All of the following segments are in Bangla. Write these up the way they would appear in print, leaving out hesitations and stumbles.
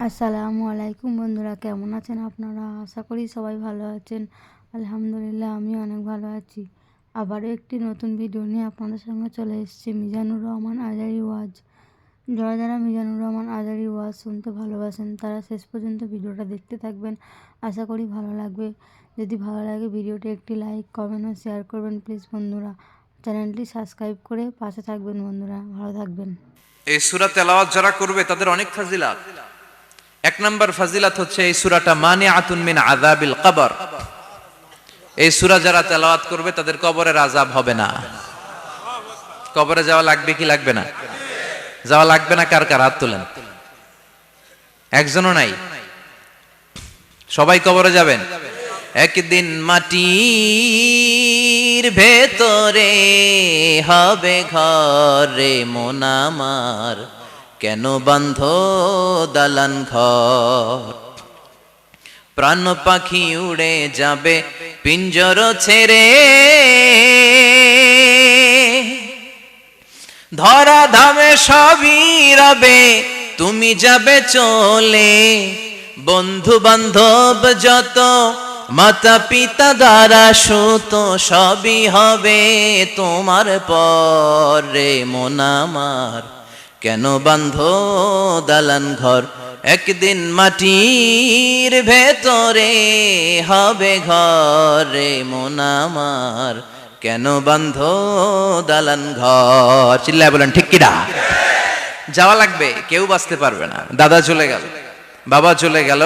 আসসালামু আলাইকুম বন্ধুরা, কেমন আছেন আপনারা? আশা করি সবাই ভালো আছেন। আলহামদুলিল্লাহ, আমি অনেক ভালো আছি। আবারও একটি নতুন ভিডিও নিয়ে আপনাদের সঙ্গে চলে এসেছি মিজানুর রহমান আজারি ওয়াজ। যারা যারা মিজানুর রহমান আজারি ওয়াজ শুনতে ভালোবাসেন তারা শেষ পর্যন্ত ভিডিওটা দেখতে থাকবেন। আশা করি ভালো লাগবে। যদি ভালো লাগে ভিডিওটি একটি লাইক, কমেন্ট ও শেয়ার করবেন প্লিজ বন্ধুরা। চ্যানেলটি সাবস্ক্রাইব করে পাশে থাকবেন বন্ধুরা। ভালো থাকবেন। এই সূরা তেলাওয়াত যারা করবে তাদের অনেক ফাজিলাত। এক নাম্বার ফাজিলাত হচ্ছে এই সূরাটা মানিআতুন মিন আযাবিল কবর। এই সূরা যারা তেলাওয়াত করবে তাদের কবরের আযাব হবে না। কবরে যাওয়া লাগবে কি লাগবে না? যাওয়া লাগবে না। কার কার হাত তোলেন? একজনও নাই। সবাই কবরে যাবেন। একদিন মাটির ভেতরে হবে ঘরে মন আমার, কেন বান্ধ দালান ঘর? প্রাণ পাখি উড়ে যাবে পিঞ্জর ছেড়ে, ধরা ধামে সবই রবে তুমি যাবে চলে। বন্ধু বান্ধব যত, মাতা পিতা দ্বারা সুত, সবই হবে তোমার পরে মন আমার, কেন বান্ধ দালান ঘর? একদিন মাটির ভেতরে হবে ঘরে মন আমার, কেন বান্ধ দালান ঘর? চিল্লায় বলেন ঠিক কিনা? যাওয়া লাগবে, কেউ বাঁচতে পারবে না। দাদা চলে গেল, বাবা চলে গেল,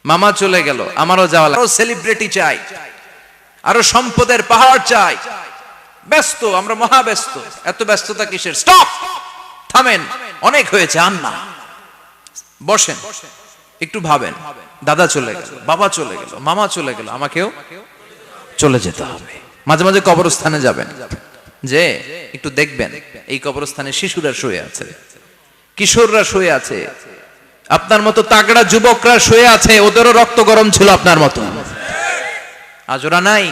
মামা চলে গেল, আমারও যাওয়া লাগবে। আরো সেলিব্রিটি চাই, আরো সম্পদের পাহাড় চাই। ব্যস্ত, আমরা মহা ব্যস্ত। এত ব্যস্ততা কিসের? স্টপ, থামেন, অনেক হয়েছে। আন্না বসেন, একটু ভাবেন। দাদা চলে গেল, বাবা চলে গেল, মামা চলে গেল, আমাকেও চলে যেতে হবে। মাঝে মাঝে কবরস্থানে যাবেন, যে একটু দেখবেন এই কবরস্থানে শিশুরা শুয়ে আছে, কিশোররা শুয়ে আছে, আপনার মতো তাগড়া যুবকরা শুয়ে আছে, ওদেরও রক্ত গরম ছিল আপনার মতো। আজ ওরা নাই,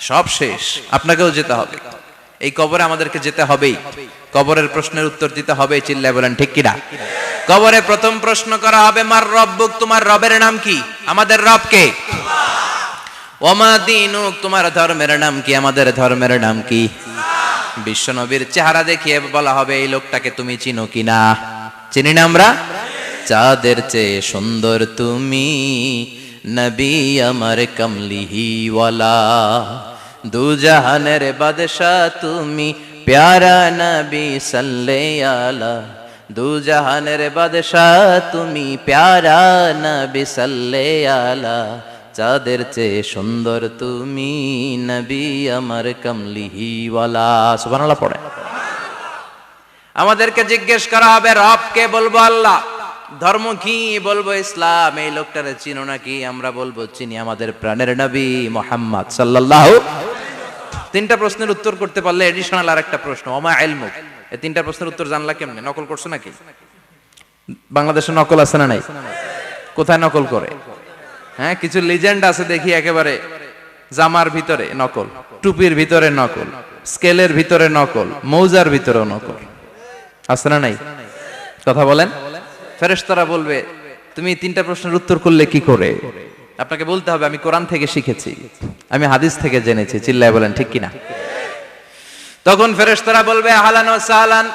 সব শেষ। আপনাকেও যেতে হবে। এই কবরে আমাদেরকে যেতে হবেই। কবরের প্রশ্নের উত্তর দিতে হবে। চিল্লায় বলেন ঠিক কিনা? কবরে প্রথম প্রশ্ন করা হবে, মার রব্বুক, তোমার রবের নাম কি? আমাদের রব কে? ওমা দীনুক, তোমার ধর্মের নাম কি? আমাদের ধর্মের নাম কি? বিশ্বনবীর চেহারা দেখিয়ে বলা হবে, এই লোকটাকে তুমি চিনো কিনা? চিনি না আমরা? চাঁদের চেয়ে সুন্দর তুমি, নবী আমার কমলিহি ওয়ালা, দু জাহানের বাদশাহ তুমি, প্যারা নবী সাল্লাল্লাহু আলা, দু জাহানের বাদশাহ তুমি, প্যারা নবী সাল্লাল্লাহু আলা, চাঁদের চেয়ে সুন্দর তুমি, নবী আমার কমলিহি ওয়ালা। সুবহানাল্লাহ পড়ে। আমাদেরকে জিজ্ঞেস করা হবে, রব কে? বলবো আল্লাহ। ধর্ম কি? বলবো ইসলাম। এই লোকটারে চিনো নাকি? আমরা বলবো চিনি, আমাদের প্রাণের নবী মুহাম্মদ সাল্লাল্লাহু। তিনটা প্রশ্নের উত্তর করতে পারলে এডিশনাল আরেকটা প্রশ্ন, ওমা ইলমুক। এই তিনটা প্রশ্নের উত্তর জানলা কেমনে? নকল করছো নাকি? বাংলাদেশে নকল আছে না নাই? কোথায় নকল করে? হ্যাঁ, কিছু লিজেন্ড আছে দেখি, একেবারে জামার ভিতরে নকল, টুপির ভিতরে নকল, স্কেলের ভিতরে নকল, মৌজার ভিতরেও নকল। আছে না নাই? কথা বলেন। ফেরেশতারা বলবে, তুমি তিনটা প্রশ্নের উত্তর করলে কি করে? আপনাকে বলতে হবে, আমি কোরআন থেকে শিখেছি, আমি হাদিস থেকে জেনেছি। চিল্লায় বলেন ঠিক কিনা? তখন ফেরেশতারা বলবে, আহলান ওয়া সাহলান,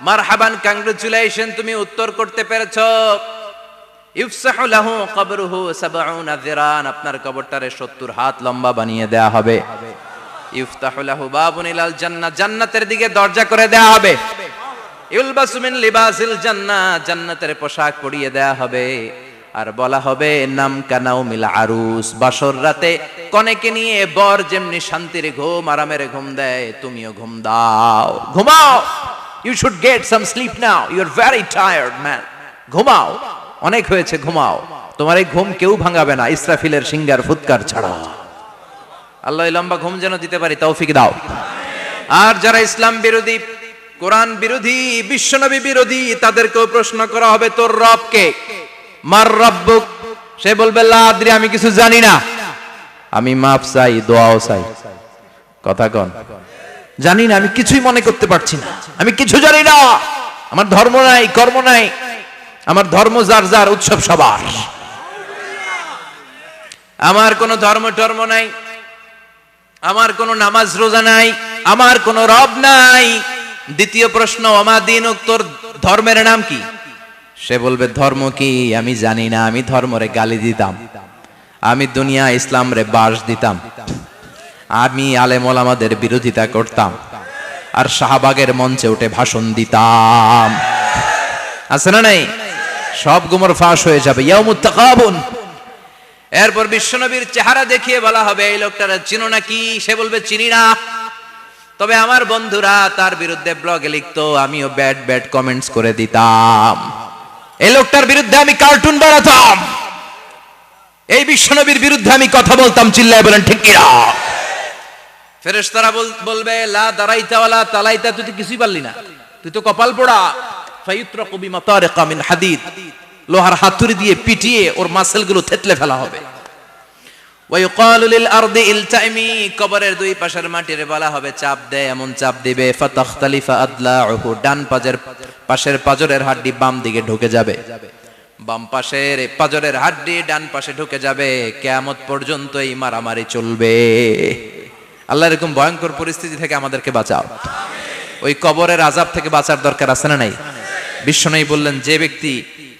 মারহাবান, কংগ্রাচুলেশন, তুমি উত্তর করতে পেরেছো। ইফসাহু লাহু কবরুহু ৭০ যিরান, আপনার কবরটারে ৭০ হাত লম্বা বানিয়ে দেয়া হবে। ইফতাহু লাহু বাবুন ইলাল জান্নাহ, জান্নাতের দিকে দরজা করে দেয়া হবে। ইউলবাসু মিন লিবাসিল জান্নাহ, জান্নাতের পোশাক পরিয়ে দেয়া হবে। আর বলা হবে, নাম কানাউ মিল আরুস, বাসর রাতে কনেকে নিয়ে বর যেমনি শান্তির ঘুম, আরামের ঘুম দেয়, তুমিও ঘুম দাও, ঘুমাও। You should get some sleep now, you are very tired man, ঘুমাও, অনেক হয়েছে, ঘুমাও। তোমার এই ঘুম কেউ ভাঙাবে না, ইসরাফিলের সিঙ্গার ফুৎকার ছাড়া। আল্লাহ লম্বা ঘুম যেন দিতে পারি, তৌফিক দাও। আর যারা ইসলাম বিরোধী, কোরআন বিরোধী, বিশ্বনবী বিরোধী, তাদেরকেও প্রশ্ন করা হবে, তোর রব কে? মার রব্বুক, সে বলবে লা আদরি, আমি কিছু জানি না, আমি মাফ চাই, দোয়াও চাই। কথা কন, জানি না, আমি কিছুই মনে করতে পারছি না, আমি কিছু জানি না, আমার ধর্ম নাই, কর্ম নাই, আমার ধর্ম যার যার, উৎসব সবার। আমার কোনো ধর্ম টর্ম নাই, আমার কোনো নামাজ রোজা নাই, আমার কোনো রব নাই। দ্বিতীয় প্রশ্ন, ওমা দীনুক, তোর ধর্মের নাম কি? সে বলবে ধর্ম কি আমি জানি না, আমি ধর্মরে গালি দিতাম, আমি দুনিয়া ইসলাম রে বাস দিতাম, আমি আলেম ওলামাদের বিরোধিতা করতাম, আর শাহবাগের মঞ্চে উঠে ভাষণ দিতাম। আছে না নাই? সব গুমর ফাঁস হয়ে যাবে, ইয়াউমুত তাকাবুন। এরপর বিশ্বনবীর চেহারা দেখিয়ে বলা হবে এই লোকটার চিনো নাকি? সে বলবে চিনি না, তবে আমার বন্ধুরা তার বিরুদ্ধে ব্লগে লিখতো, আমিও ব্যাড ব্যাড কমেন্টস করে দিতাম, এই লোকটার বিরুদ্ধে আমি কার্টুন বানাতাম, এই বিশ্বনবীর বিরুদ্ধে আমি কথা বলতাম। চিল্লায় বলেন ঠিক কিনা? ফেরেশতারা বলবে লা দারাইতা ওয়ালা তালাইতা, তুই তো কিছুই পারলি না, তুই তো কপাল পোড়া। ফায়ুত্রাকু বিমাতারিকা মিন হাদিদ, লোহার হাতুড়ি দিয়ে পিটিয়ে ওর মাসেলগুলো থেতলে ফেলা হবে। ওয়া ইউকালু লিল আরদি ইলতাইমি, কবরের দুই পাশের মাটিরে বলা হবে চাপ দে, এমন চাপ দিবে ফাতাখতালিফা আদলাউহু, ডান পাশের পাজরের হাড়টি বাম দিকে ঢুকে যাবে, বাম পাশের পাজরের হাড়টি ডান পাশে ঢুকে যাবে। কিয়ামত পর্যন্ত এই মারামারি চলবে। আল্লাহ এরকম ভয়ঙ্কর পরিস্থিতি থেকে আমাদেরকে বাঁচাও। ওই কবরের আযাব থেকে বাঁচার দরকার আছে না নাই? বিশ্বনবী বললেন যে ব্যক্তি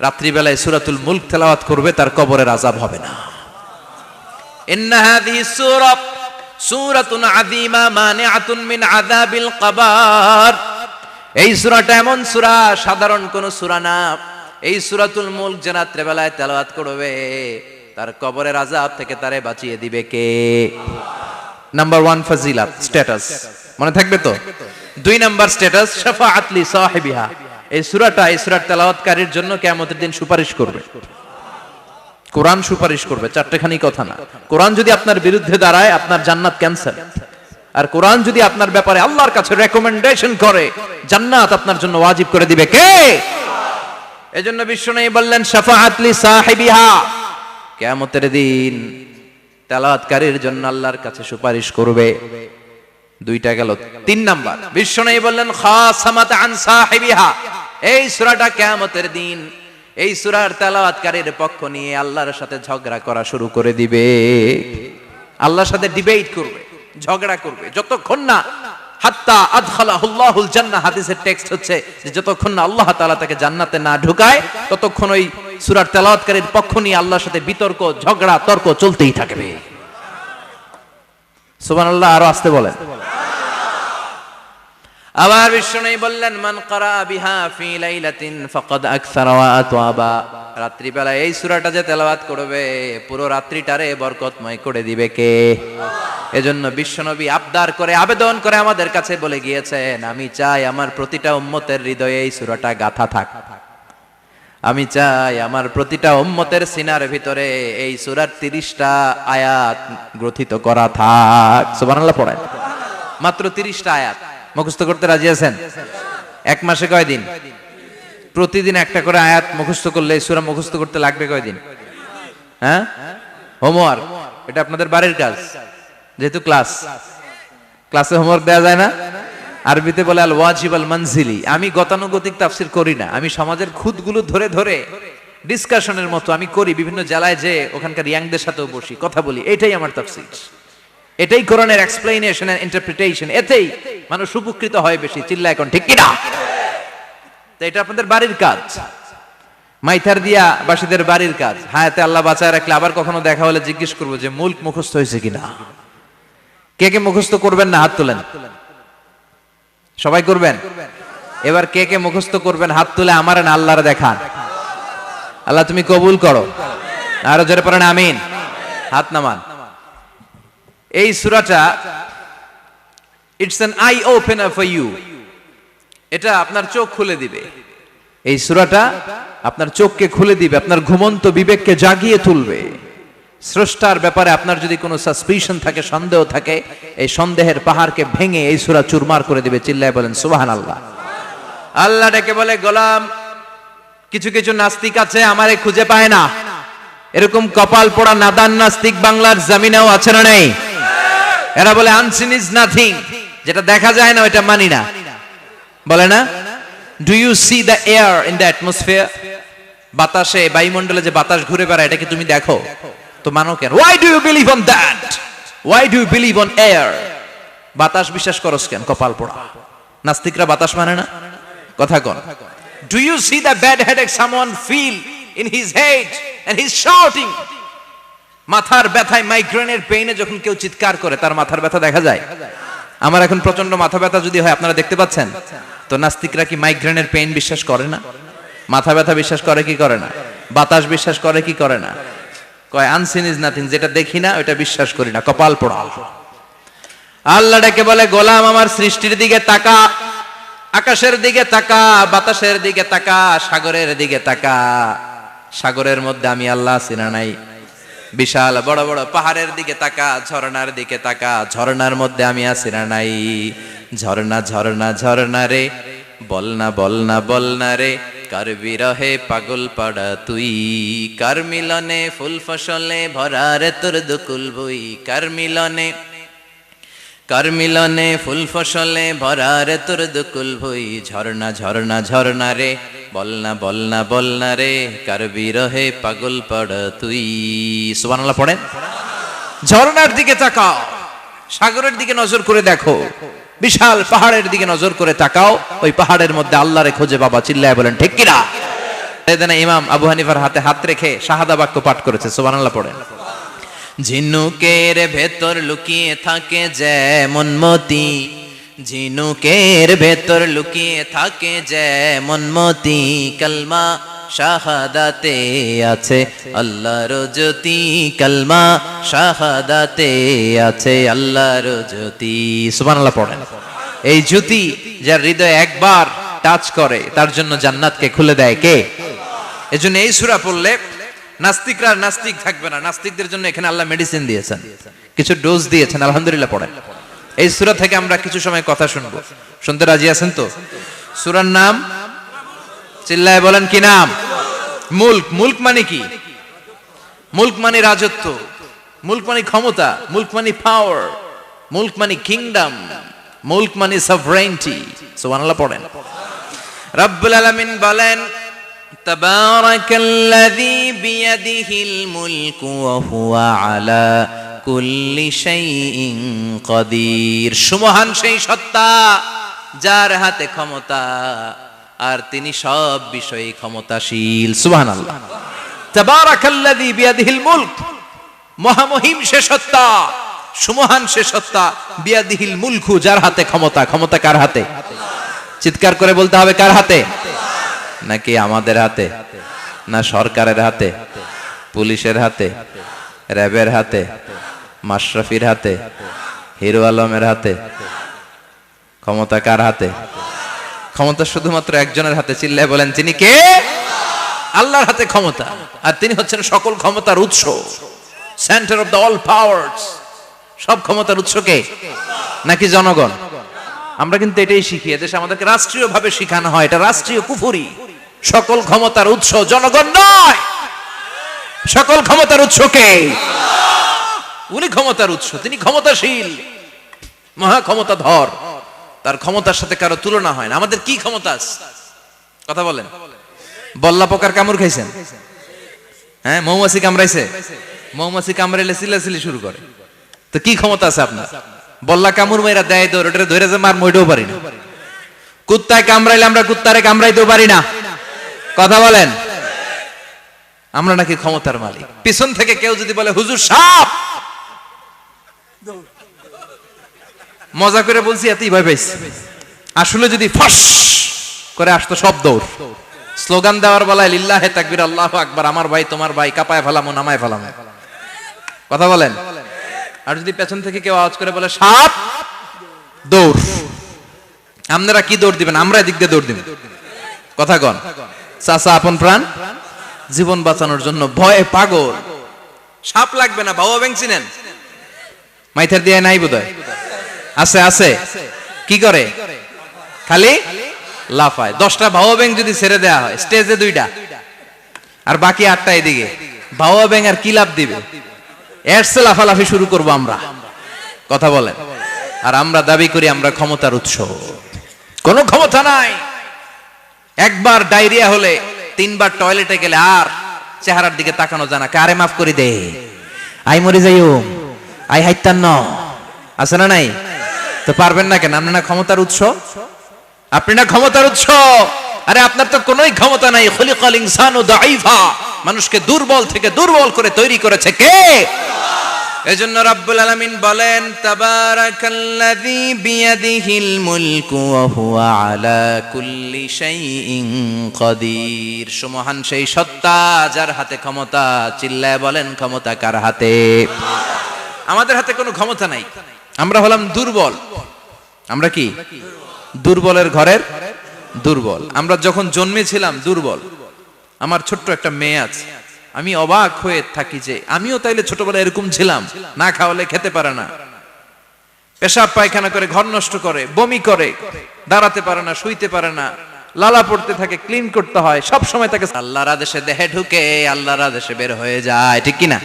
রাত্রিবেলায় সূরাতুল মুলক তেলাওয়াত করবে তার কবরের আযাব হবে না। ইন্না হাযিহি সূরাতুন আযীমা মানিআতুন মিন আযাবিল কবর। এই সূরাটা এমন সূরা, সাধারণ কোন সূরা না। এই সূরাতুল মুলক যে রাত্রিবেলায় তেলাওয়াত করবে তার কবরের আযাব থেকে তারে বাঁচিয়ে দিবে কে? নাম্বার 1 ফাজিলাত, স্ট্যাটাস, মনে থাকবে তো? 2 নাম্বার স্ট্যাটাস, শাফাআত লি সাহিবিহা। এই সূরাটা, এই সূরার তেলাওয়াতকারীর জন্য কিয়ামতের দিন সুপারিশ করবে। কোরআন সুপারিশ করবে, চারটেখানি কথা না। কোরআন যদি আপনার বিরুদ্ধে দাঁড়ায় আপনার জান্নাত ক্যান্সেল, আর কোরআন যদি আপনার ব্যাপারে আল্লাহর কাছে রেকমেন্ডেশন করে জান্নাত আপনার জন্য ওয়াজিব করে দিবে কে? এজন্য বিশ্বনবী বললেন শাফাআত লি সাহিবিহা, কিয়ামতের দিন তেলাওয়াতকারীর জন্য আল্লাহর কাছে সুপারিশ করবে। 2টা গেল। 3 নাম্বার, বিশ্বনবী বললেন খাসামাত আন সাহিবিহা। এই সূরাটা কিয়ামতের দিন এই সূরার তেলাওয়াতকারীর পক্ষ নিয়ে আল্লাহর সাথে ঝগড়া করা শুরু করে দিবে, আল্লাহর সাথে ডিবেট করবে, ঝগড়া করবে, যতক্ষণ না হাত্তা আদখালাহুল্লাহুল জান্নাহ। হাদিসের টেক্সট হচ্ছে যে যতক্ষণ না আল্লাহ তাআলা তাকে জান্নাতে না ঢুকায় ততক্ষণ ওই সূরার তেলাওয়াতকারীর পক্ষ নিয়ে আল্লাহর সাথে বিতর্ক, ঝগড়া, তর্ক চলতেই থাকবে। সুবহানাল্লাহ, আরো আস্তে বলেন। আবার বিশ্বনবী বললেন মান ক্বারা বিহা ফি লাইলাতিন ফাকাদ আকসারা ওয়া আতওয়াবা। রাত্রিবেলা এই সূরাটা যে তেলাওয়াত করবে পুরো রাত্রিটারে বরকতময় করে দিবে কে? এজন্য বিশ্বনবী আবদার করে, আবেদন করে আমাদের কাছে বলে গিয়েছেন, আমি চাই আমার প্রতিটা উম্মতের হৃদয়ে এই সূরাটা গাঁথা থাক, আমি চাই আমার প্রতিটা উম্মতের সিনার ভিতরে এই সূরার 30টা আয়াত গ্রথিত করা থাক। সুবহানাল্লাহ পড়েন। মাত্র 30টা আয়াত মুখস্থ করতে রাজি আছেন? 1 মাসে কয়দিন? প্রতিদিন একটা করে আয়াত মুখস্থ করলে এই সূরা মুখস্থ করতে লাগবে কয়দিন? হ্যাঁ, হোমওয়ার্ক, এটা আপনাদের বাড়ির কাজ। যেহেতু ক্লাসে হোমওয়ার্ক দেওয়া যায় না, আরবিতে বলে আল ওয়াজিব আল মানজিলি। আমি গতানুগতিক তাফসীর করি না, আমি সমাজের খুঁতগুলো ধরে ধরে ডিসকাশনের মতো আমি করি। বিভিন্ন জেলায় যে ওখানকার ইয়াংদের সাথেও বসি, কথা বলি, এটাই আমার তাফসীর, এটাই কোরআনের এক্সপ্লেনেশন এন্ড ইন্টারপ্রিটেশন। এতেই মানুষ উপকৃত হয় বেশি। চিল্লা এখন ঠিক কিনা? তো এটা আপনাদের বাড়ির কাজ, মাইথার দিয়া বাসীদের বাড়ির কাজ। হায়াতে আল্লাহ বাঁচায় রাখলে আবার কখনো দেখা হলে জিজ্ঞেস করবো যে মুলক মুখস্থ হয়েছে কিনা। কে কে মুখস্থ করবেন না হাত তোলেন। সবাই করবেন? এবার কে কে মুখস্থ করবেন হাত তুলে আমার না আল্লাহর দেখান। আল্লাহ তুমি কবুল করো। আরো জোরে পড়েন আমিন। হাত নামান। এই সূরাটা it's an eye opener for you. এটা আপনার চোখ খুলে দিবে। এই সূরাটা আপনার চোখকে খুলে দিবে, আপনার ঘুমন্ত বিবেককে জাগিয়ে তুলবে। স্রষ্টার ব্যাপারে আপনার যদি কোনো সাসপিশন থাকে, সন্দেহ থাকে, এই সন্দেহের পাহাড়কে ভেঙে এই সূরা চুরমার করে দিবে। চিল্লায় বলেন সুবহানাল্লাহ। আল্লাহ ডেকে বলে, গোলাম, কিছু কিছু নাস্তিক আছে আমারে খুঁজে পায় না, এরকম কপাল পোড়া নাদান নাস্তিক বাংলার জমিনেও আছে না নেই? এরা বলে আনসিন ইজ নাথিং, যেটা দেখা যায় না ওটা মানি না, বলে না? Do you see the air in the atmosphere? বাতাসে বায়ুমণ্ডলে যে বাতাস ঘুরে বেড়ায় এটা কি তুমি দেখো? তো মানো কেন? Why do you believe on that? Why do you believe on air? বাতাস বিশ্বাস করস কেন? কপাল পোড়া। নাস্তিকরা বাতাস মানে না, কথা কোন? Do you see the bad headache someone feel in his head and he's shouting? মাথার ব্যথায়, মাইগ্রেনের পেইনে যখন কেউ চিৎকার করে তার মাথার ব্যথা দেখা যায়। আমার এখন প্রচন্ড মাথা ব্যথা যদি হয় আপনারা দেখতে পাচ্ছেন, তো নাস্তিকরা কি মাইগ্রেনের পেইন বিশ্বাস করে না? মাথা ব্যথা বিশ্বাস করে কি করে না? বাতাস বিশ্বাস করে কি করে না? কয় আনসিন ইজ নাথিং, যেটা দেখি না ওটা বিশ্বাস করি না, কপাল পোড়া। আল্লাহ ডেকে বলে, গোলাম আমার সৃষ্টির দিকে তাকা, আকাশের দিকে তাকা, বাতাসের দিকে তাকা, সাগরের দিকে তাকা। সাগরের মধ্যে আমি আল্লাহ আছি না নাই? বিশাল বড় বড় পাহাড়ের দিকে তাকা, ঝর্ণার দিকে তাকা, ঝর্ণার মধ্যে আমি আছি না নাই? ঝর্ণা ঝর্ণা ঝর্ণা রে, বলনা বলনা বলনা রে, কার বিরহে পাগল পাড়া তুই, কার মিলনে ফুল ফসলে ভরা রে তোর দুকুল বই, কার মিলনে ফুল ফসলে ভরা রে তোর দুকুল ভই। ঝর্ণা ঝর্ণা ঝর্ণা রে, বলনা বলনা বলনা রে, কার বিরহে পাগল পাড়া তুই। সুবহানাল্লাহ পড়েন। ঝর্ণার দিকে তাকাও, সাগরের দিকে নজর করে দেখো, বিশাল পাহাড়ের দিকে নজর করে তাকাও, ওই পাহাড়ের মধ্যে আল্লাহরে খোঁজে বাবা, চিল্লায় বলেন ঠিক কিনা? এদিন ইমাম আবু হানিফার হাতে হাত রেখে শাহাদা বাক্য পাঠ করেছে, সুবহানাল্লাহ পড়েন। ঝিনুকের ভেতর লুকিয়ে থাকে যেমন মতি, ঝিনুকের ভেতর লুকিয়ে থাকে যেমন মতি, কালমা শাহাদাতে আছে আল্লাহর জ্যোতি, কালমা শাহাদাতে আছে আল্লাহর জ্যোতি। সুবহানাল্লাহ পড়েন। এই জ্যোতি যার হৃদয়ে একবার টাচ করে তার জন্য জান্নাতকে খুলে দেয় কে? এজন্য এই সূরা পড়লে নাস্তিকরা নাস্তিক থাকবে না। নাস্তিকদের জন্য এখানে আল্লাহ মেডিসিন দিয়েছেন, কিছু ডোজ দিয়েছেন। আলহামদুলিল্লাহ পড়েন। এই সূরা থেকে আমরা কিছু সময় কথা শুনবো, শুনতে রাজি আছেন তো? সূরার নাম চিল্লায় বলেন কি নাম? মুলক। মুলক মানে কি? মুলক মানে রাজত্ব, মুলক মানে ক্ষমতা, মুলক মানে পাওয়ার, মুলক মানে কিংডম, মুলক মানে সভরেইনটি। সুবহানাল্লাহ পড়েন। রব্বুল আলামিন বলেন, তাবারাকাল্লাযী বিয়াদিহিল মুলকু ওয়া হুয়া আলা কুল্লি শাইইন কাদির। সুমহান সেই সত্তা যার হাতে ক্ষমতা আর তিনি সব বিষয়ে ক্ষমতাশীল। সুবহানাল্লাহ। তাবারাকাল্লাযী বিয়াদিহিল মুলক, মহামহিম সে সত্তা, সুমহান সে সত্তা, বিয়াদিহিল মুলকু যার হাতে ক্ষমতা। ক্ষমতা কার হাতে? চিৎকার করে বলতে হবে, কার হাতে? নাকি আমাদের হাতে? না সরকারের হাতে, পুলিশের হাতে, র্যাবের হাতে, মাশরাফির হাতে, হিরো আলমের হাতে? ক্ষমতা কার হাতে? ক্ষমতা শুধুমাত্র একজনের হাতে। চিল্লায় বলেন তিনি কে? আল্লাহর হাতে ক্ষমতা, আর তিনি হচ্ছেন সকল ক্ষমতার উৎস, centre of the all powers. সব ক্ষমতার উৎস কে? নাকি জনগণ? আমরা কিন্তু এটাই শিখি, এদেশে আমাদেরকে রাষ্ট্রীয় ভাবে শিখানো হয়, এটা রাষ্ট্রীয় কুফরি। সকল ক্ষমতার উৎস জনগণ নয়, সকল ক্ষমতার উৎস কে? উনি ক্ষমতার উৎস, তিনি ক্ষমতাশীল, মহা ক্ষমতাধর, তার ক্ষমতার সাথে কারো তুলনা হয় না। আমাদের কি ক্ষমতা আছে? কথা বলেন। বল্লা পোকার কামড় খাইছেন? হ্যাঁ, মৌমাছি কামড়াইছে? মৌমাছি কামড়াইলে চিল্লাচিল্লি শুরু করে, তো কি ক্ষমতা আছে আপনার? বল্লা কামড় মেয়েরা দেয় দৌড়, ওটা ধরে যে মার মইটাও পারি না। কুত্তায় কামড়াইলে আমরা কুত্তারে কামড়াইতেও পারি না। কথা বলেন। আমরা নাকি ক্ষমতার মালিক। পিছন থেকে কেউ যদি বলে হুজুর সাপ, মজা করে বলছি, এতই ভয় পাইছি। আসলে যদি ফস করে আসতো সব দৌড়। স্লোগান দেওয়ার বেলায় লিল্লাহে তাকবীর, আল্লাহু আকবার, আমার ভাই তোমার ভাই, কাপায় ফেলামো নামায় ফেলামো। কথা বলেন। আর যদি পেছন থেকে কেউ আওয়াজ করে বলে সাপ, দৌড়। আপনারা কি দৌড় দিবেন? আমরা এদিক দিয়ে দৌড় দিব। কথা কন। চাচা আপন প্রাণ জীবন বাঁচানোর জন্য ভয়ে পাগল। সাপ লাগবে না, বাবা ব্যাং চিনেন? মাইথার দিয়ে নাই বোধহয়। আছে আছে। কি করে? খালি লাফায়। 10টা ভাওয়া ব্যাং যদি ছেড়ে দেওয়া হয় স্টেজে 2টা আর বাকি 8টা এদিকে, ভাওয়া ব্যাং আর কি লাভ দিবে? এরসে লাফালাফি শুরু করবো আমরা। কথা বলেন। আর আমরা দাবি করি আমরা ক্ষমতার উৎস। কোনো ক্ষমতা নাই। একবার ডায়রিয়া হলে 3 বার টয়লেটে গেলে আর চেহারার দিকে তাকানো যায় না, কারে মাফ করে দে, আই মরে যাইও, আই হাইতান্ন, আছে না নাই? তো পারবেন না কেন? আপনি না ক্ষমতার উৎস, আপনি না ক্ষমতার উৎস। আরে আপনার তো কোনোই ক্ষমতা নাই। খুলিকাল ইনসানু দাঈফা, মানুষকে দুর্বল থেকে দুর্বল করে তৈরি করেছে কে? এজন্য রাব্বুল আলামিন বলেন, তাবারাকাল্লাযী বিয়াদিহিল মুলকু ওয়া হুয়া আলা কুল্লি শাইইন কাদির। সুমহান সেই সত্তা যার হাতে ক্ষমতা। চিল্লায় বলেন, ক্ষমতা কার হাতে? আমাদের হাতে কোনো ক্ষমতা নাই। আমরা হলাম দুর্বল। আমরা কি? দুর্বলের ঘরের দুর্বল। আমরা যখন জন্মেছিলাম দুর্বল। আমার ছোট্ট একটা মেয়ে আছে, আমি অবাক হয়ে থাকি যে আমিও তাইলে ছোটবেলায় এরকম ছিলাম, না খাওয়ালে খেতে পারে না, পেশাব পায়খানা করে, ঘর নষ্ট করে, বমি করে, দাঁড়াতে পারে না, শুইতে পারে না, লালা পড়তে থাকে, ক্লিন করতে হয়, সব সময় তাকে আল্লাহর আদেশে দেহে ঢুকে, আল্লাহর আদেশে বের হয়ে যায়, ঠিক কিনা?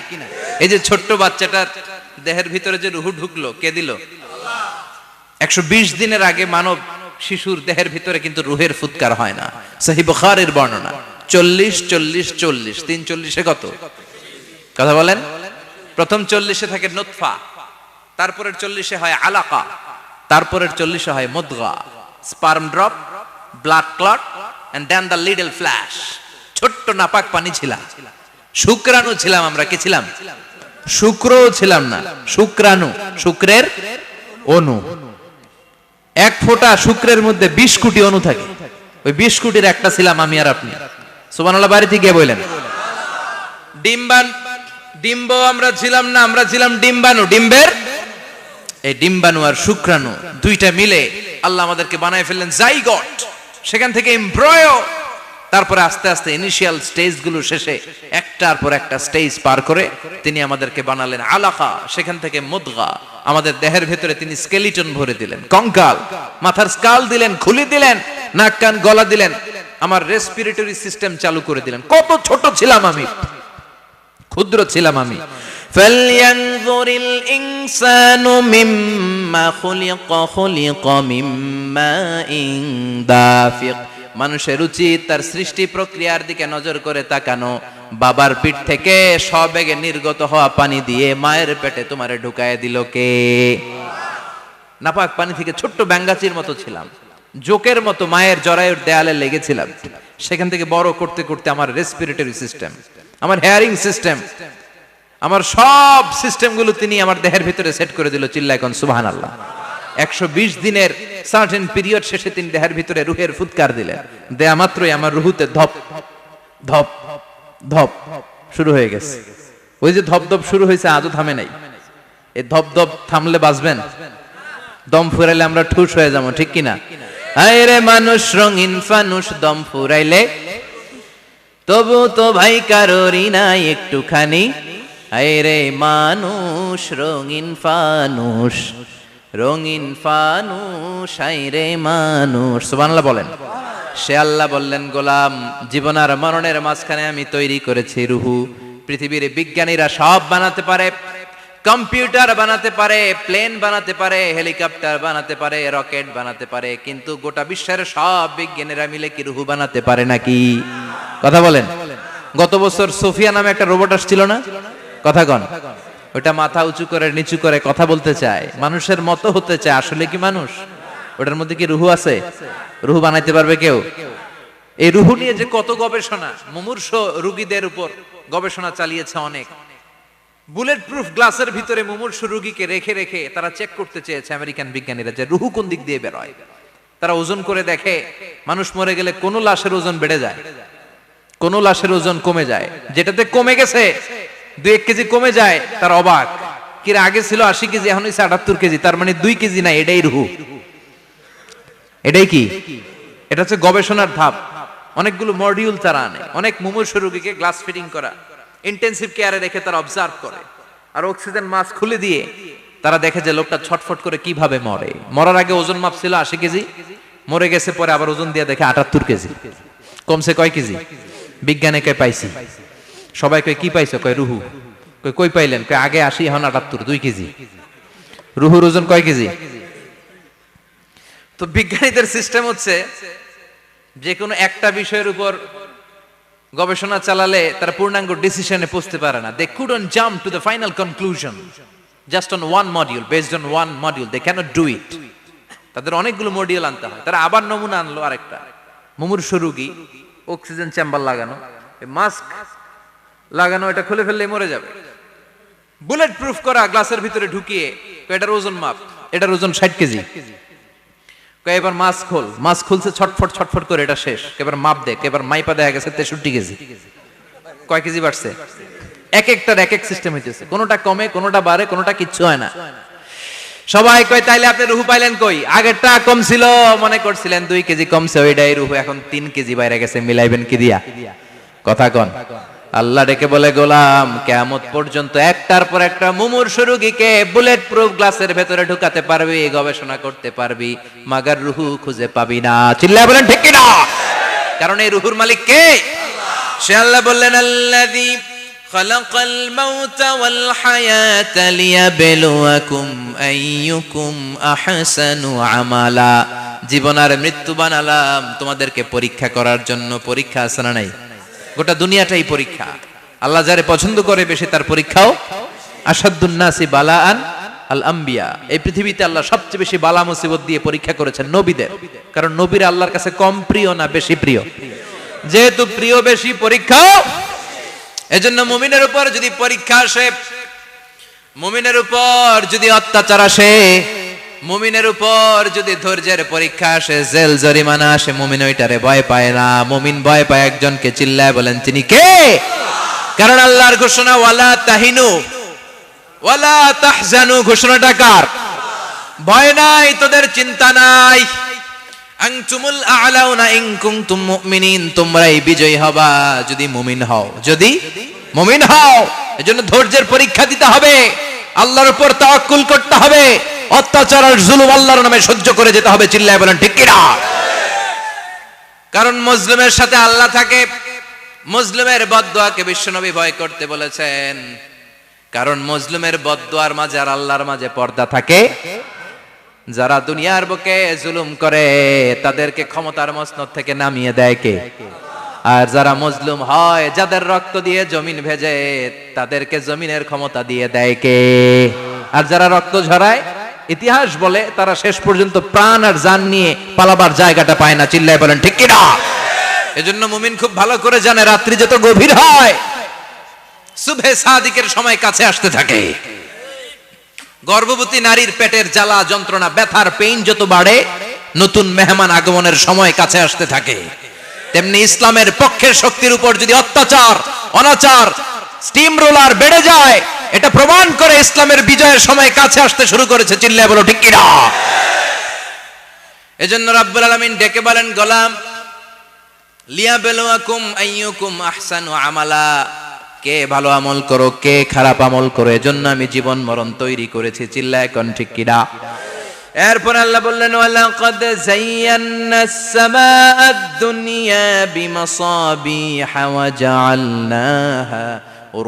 এই যে ছোট্ট বাচ্চাটার দেহের ভিতরে যে রুহু ঢুকলো, কে দিল? 120 দিনের আগে মানব শিশুর দেহের ভিতরে কিন্তু রুহের ফুৎকার হয় না। সহিহ বুখারীর বর্ণনা 40 40 40, 3 কত কথা বলেন? প্রথম 40 থাকে নুতফা, তারপরের 40 হয় আলাকা, তারপরের 40 হয় মুদগা, sperm drop, blood clot and then the little flesh. ছোট্ট নাপাক পানি ছিলাম, শুক্রাণু ছিলাম আমরা। কি ছিলাম? শুক্রও ছিলাম না, শুক্রাণু, শুক্রের অণু। এক ফোঁটা শুক্রের মধ্যে 20 কোটি অণু থাকে, ওই 20 কোটির একটা ছিলাম আমি আর আপনি। সুবহানাল্লাহ, বাড়িতে গিয়ে বলেন। ডিম্ব আমরা ছিলাম না, আমরা ছিলাম ডিম্বাণু। ডিম্বের এই ডিম্বাণু আর শুক্রাণু দুইটা মিলে আল্লাহ আমাদেরকে বানায় ফেললেন জাইগট, সেখান থেকে এমব্রয়ো, তারপরে আস্তে আস্তে ইনিশিয়াল স্টেজগুলো শেষে একটার পর একটা স্টেজ পার করে তিনি আমাদেরকে বানালেন আলাকা, সেখান থেকে মুদগা। আমাদের দেহের ভেতরে তিনি স্কেলিটন ভরে দিলেন, কঙ্কাল, মাথার স্কাল দিলেন, খুলি দিলেন, নাক কান গলা দিলেন, আমার রেসপিরেটরি সিস্টেম চালু করে দিলেন। কত ছোট ছিলাম আমি, ক্ষুদ্র ছিলাম আমি। ফালয়ানজুরিল ইনসানু মিম্মা খুলিকা, খুলিকা মিম্মাইন দাফিক। মানুষের উচিত তার সৃষ্টি প্রক্রিয়ার দিকে নজর করে তাকানো। বাবার পিঠ থেকে সবেগে নির্গত হওয়া পানি দিয়ে মায়ের পেটে তোমারে ঢুকায় দিল কে? নাপাক পানি থেকে ছোট্ট ব্যাঙ্গাচির মতো ছিলাম, জোকের মতো মায়ের জরায়ুর দেয়ালে লেগেছিলাম। সেখান থেকে বড় করতে করতে আমার রেসপিরেটরি সিস্টেম, আমার হেয়ারিং সিস্টেম, আমার সব সিস্টেমগুলো তিনি আমার দেহের ভিতরে সেট করে দিল। চিল্লায় কোন সুবহানাল্লাহ। 120 দিনের সার্টেন পিরিয়ড শেষে তিনি দেহের ভিতরে রুহের ফুৎকার দিলেন। দেয়া মাত্রই আমার রুহুতে ধপ ধপ ধপ শুরু হয়ে গেছে। ওই যে ধপ ধপ শুরু হয়েছে, আজও থামে নাই। এই ধপ ধপ থামলে বাঁচবেন? দম ফুরাইলে আমরা ঠুস হয়ে যাবো, ঠিক কিনা? হায় রে মানুষ রঙিন ফানুষ, দম ফুরাইলে তবু তো ভাই কারোরই নাই একটুখানি। হায় রে মানুষ রঙিন ফানুষ, রঙিন ফানুষ, হায় রে মানুষ। সুবহানাল্লাহ বলেন। সে আল্লাহ বললেন, গোলাম, জীবন আর মরণের মাঝখানে আমি তৈরি করেছি রুহু। পৃথিবীর বিজ্ঞানীরা সব বানাতে পারে, কম্পিউটার বানাতে পারে, প্লেন বানাতে পারে, হেলিকপ্টার বানাতে পারে, রকেট বানাতে পারে, কিন্তু গোটা বিশ্বের সব বিজ্ঞানীরা মিলে কি রুহু বানাতে পারে নাকি? কথা বলেন। গত বছর সোফিয়া নামে একটা রোবট আসছিল না? কথা কন। ওটা মাথা উঁচু করে নিচু করে কথা বলতে চায়, মানুষের মতো হতে চায়। আসলে কি মানুষ? ওটার মধ্যে কি রুহু আছে? রুহু বানাইতে পারবে কেউ? এই রুহু নিয়ে যে কত গবেষণা, মুমূর্ষ রোগীদের উপর গবেষণা চালিয়েছে অনেক। বুলেট প্রুফ গ্লাসের ভিতরে মুমূর্ষ রোগীকে রেখে রেখে তারা চেক করতে চেয়েছে আমেরিকান বিজ্ঞানীরা যে রুহু কোন দিক দিয়ে বের হয়। তারা ওজন করে দেখে, মানুষ মরে গেলে কোন লাশের ওজন বেড়ে যায়, কোন লাশের ওজন কমে যায়। যেটাতে কমে গেছে 2-1 কেজি কমে যায়, তার অবাক। কিরে, আগে ছিল 80 কেজি, এখন হইছে 78 কেজি, তার মানে 2 কেজি না, এটাই রুহু। এটাই কি? এটা হচ্ছে গবেষণার ধাপ। অনেকগুলো মডিউল তারা আনে, অনেক মুমূর্ষ রোগীকে গ্লাস ফিটিং করা, ইন্টেনসিভ কেয়ারে রেখে তারা অবজার্ভ করে, আর অক্সিজেন মাস্ক খুলে দিয়ে তারা দেখে যে লোকটা ছটফট করে কিভাবে মরে। মরার আগে ওজন মাপ ছিল 80 কেজি, মরে গেছে পরে আবার ওজন দিয়ে দেখে 78 কেজি। কমছে কয় কেজি? বিজ্ঞানে কয় পাইছি। সবাই কয় কি পাইছো? কয় রুহু। কই পাইলেন? কয় আগে 80, এখন 78, 2 কেজি। রুহুর ওজন কয় কেজি? তো বিজ্ঞানীদের সিস্টেম হচ্ছে যে কোনো একটা বিষয়ের উপর গবেষণা চালালে তারা পূর্ণাঙ্গ ডিসিশনে পৌঁছতে পারে না। They couldn't jump to the final conclusion just on one module, based on one module, they can't do it. তাদের অনেকগুলো মডিউল আনতে হয়। তারা আবার নমুনা আনলো আরেকটা, মুমূর্ষ রোগী, অক্সিজেন চেম্বার লাগানো, মাস্ক লাগানো, এটা খুলে ফেললে মরে যাবে। বুলেট প্রুফ করা গ্লাসের ভিতরে ঢুকিয়ে, এটার ওজন মাপ, এটার ওজন 60 কেজি। এবার মাস্ক খোল, মাস্ক খুলছে ছটফট ছটফট করে, এটা শেষ। এবার মাপ দেখ, এবার মাইপা দেখা গেছে 63 কেজি। কয় কেজি বাড়ছে? এক একটার এক এক সিস্টেম হইতেছে, কোনোটা কমে, কোনোটা বাড়ে, কোনোটা কিচ্ছু হয় না। সবাই কয় তাইলে আপনি রুহু পাইলেন কই? আগেরটা কম ছিল, মনে করছিলেন 2 কেজি কমছে, ওইটাই রুহু, এখন 3 কেজি বাইরে গেছে, মিলাইবেন কি দিয়া? কথা কন। আল্লাহ ডেকে বলে, গোলাম কিয়ামত পর্যন্ত একটার পর একটা মুমূর্ষ রোগীকে বুলেট প্রুফ গ্লাসের ভেতরে ঢুকাতে পারবি, গবেষণা করতে পারবি, মাগার রুহু খুঁজে পাবি না। চিল্লায় বলেন ঠিক কি না? কারণ এই রুহুর মালিক কে? সে আল্লাহ বললেন, আল্লাযী খালাকাল মাউতা ওয়াল হায়াতা লিয়াবলুয়াকুম আইয়ুকুম আহসানু আমালা। জীবন আর মৃত্যু বানালাম তোমাদেরকে পরীক্ষা করার জন্য। পরীক্ষা আছে না নাই? গোটা দুনিয়াটাই পরীক্ষা। আল্লাহ যারে পছন্দ করে বেশি তার পরীক্ষাও। আসাদুন নাসি বালাআন আল আম্বিয়া। এই পৃথিবীতে আল্লাহ সবচেয়ে বেশি বালা মুসিবত দিয়ে পরীক্ষা করেছেন নবীদের। কারণ নবীরা আল্লাহর কাছে কম প্রিয় না বেশি প্রিয়? যেহেতু প্রিয় বেশি, পরীক্ষাও। এজন্য মুমিনের উপর যদি পরীক্ষা আসে, মুমিনের উপর যদি অত্যাচার আসে, মুমিনের উপর যদি ধৈর্যের পরীক্ষা আসে, জেল জরিমানা আসে, মুমিন ওইটারে ভয় পায় না। মুমিন ভয় পায় একজনকে। চিল্লায় বলেন তিনি কে? কারণ আল্লাহর ঘোষণা, ওয়ালা তাহিনু ওয়ালা তাহজানু। ঘোষণাটা কার? ভয় নাই, তোদের চিন্তা নাই। আনতুমুল আ'লাউনা ইন কুনতুম মুমিনিন। তোমরাই বিজয়ী হবা যদি মুমিন হও, যদি মুমিন হও। এজন্য ধৈর্যের পরীক্ষা দিতে হবে, আল্লাহর উপর তাওয়াক্কুল করতে হবে, অত্যাচার আর জুলুম আল্লাহর নামে সহ্য করে যেতে হবে। চিল্লায় বলেন ঠিক কি না? কারণ মুসলিমের সাথে আল্লাহ থাকে। মুসলিমের বদদুয়াকে বিশ্বনবী ভয় করতে বলেছেন। কারণ মুসলিমের বদদুয়ার মাঝে আর আল্লাহর মাঝে পর্দা থাকে। যারা দুনিয়ার বুকে জুলুম করে তাদেরকে ক্ষমতার মসনদ থেকে নামিয়ে দেয় কে? আর যারা মজলুম হয়, যাদের রক্ত দিয়ে জমিন ভেজে, তাদেরকে জমিনের ক্ষমতা দিয়ে দেয় কে? আর যারা রক্ত ঝরায়, ইতিহাস বলে তারা শেষ পর্যন্ত প্রাণ আর জান নিয়ে পালাবার জায়গাটা পায় না। চিল্লায় বলেন ঠিক কি না? এজন্য মুমিন খুব ভালো করে জানে, রাত্রি যত গভীর হয়, সুবহে সাদিকের সময় কাছে আসতে থাকে। গর্ভবতী নারীর পেটের জ্বালা যন্ত্রণা, ব্যথার পেইন যত বাড়ে, নতুন মেহমান আগমনের সময় কাছে আসতে থাকে। তেমনি ইসলামের পক্ষের শক্তির উপর যদি অত্যাচার, অনাচার, স্টিম রোলার বেড়ে যায়, এটা প্রমাণ করে ইসলামের বিজয়ের সময় কাছে আসতে শুরু করেছে। চিল্লায় বলো ঠিক কি না? এজন্য রাব্বুল আলামিন ডেকে বলেন, গোলাম লিয়াবলুয়াকুম আইয়ুকুম আহসানু আমালা। কে ভালো আমল করো, কে খারাপ আমল করো, এজন্য আমি জীবন মরণ তৈরি করেছি। চিল্লায় কোন ঠিক কি না? এরপর আল্লাহ বললেন, ওয়ালাকাদ যায়্যানাস সামাআদ দুনিয়া বিমাসাবিহা ওয়া জাআলনাহা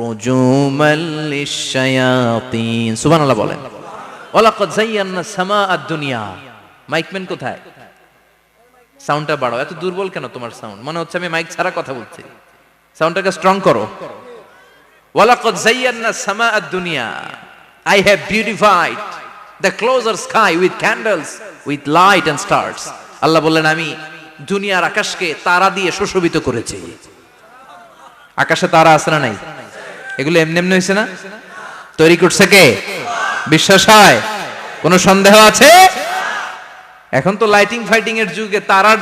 রুজুমান লিশ-শায়াতিন। সুবহানাল্লাহ বলেন। ওয়ালাকাদ যায়্যানাস সামাআদ দুনিয়া। মাইকম্যান কোথায়? সাউন্ডটা বাড়াও। এত দুর্বল কেন তোমার সাউন্ড? মনে হচ্ছে আমি মাইক ছাড়া কথা বলছি। সাউন্ডটাকে স্ট্রং করো। ওয়ালাকাদ যায়্যানাস সামাআদ দুনিয়া। I have beautified the closer sky with candles, with light and stars. আল্লাহ বললেন, আমি দুনিয়ার আকাশকে তারা দিয়ে সুশোভিত করেছি। আকাশে তারা আছে না নাই? এগুলো এমনি এমনি হয়েছে না? তৈরি করছে কে? বিশ্বাস হয়? কোনো সন্দেহ আছে? এখন তো লাইটিং ফাইটিং এর যুগে তারার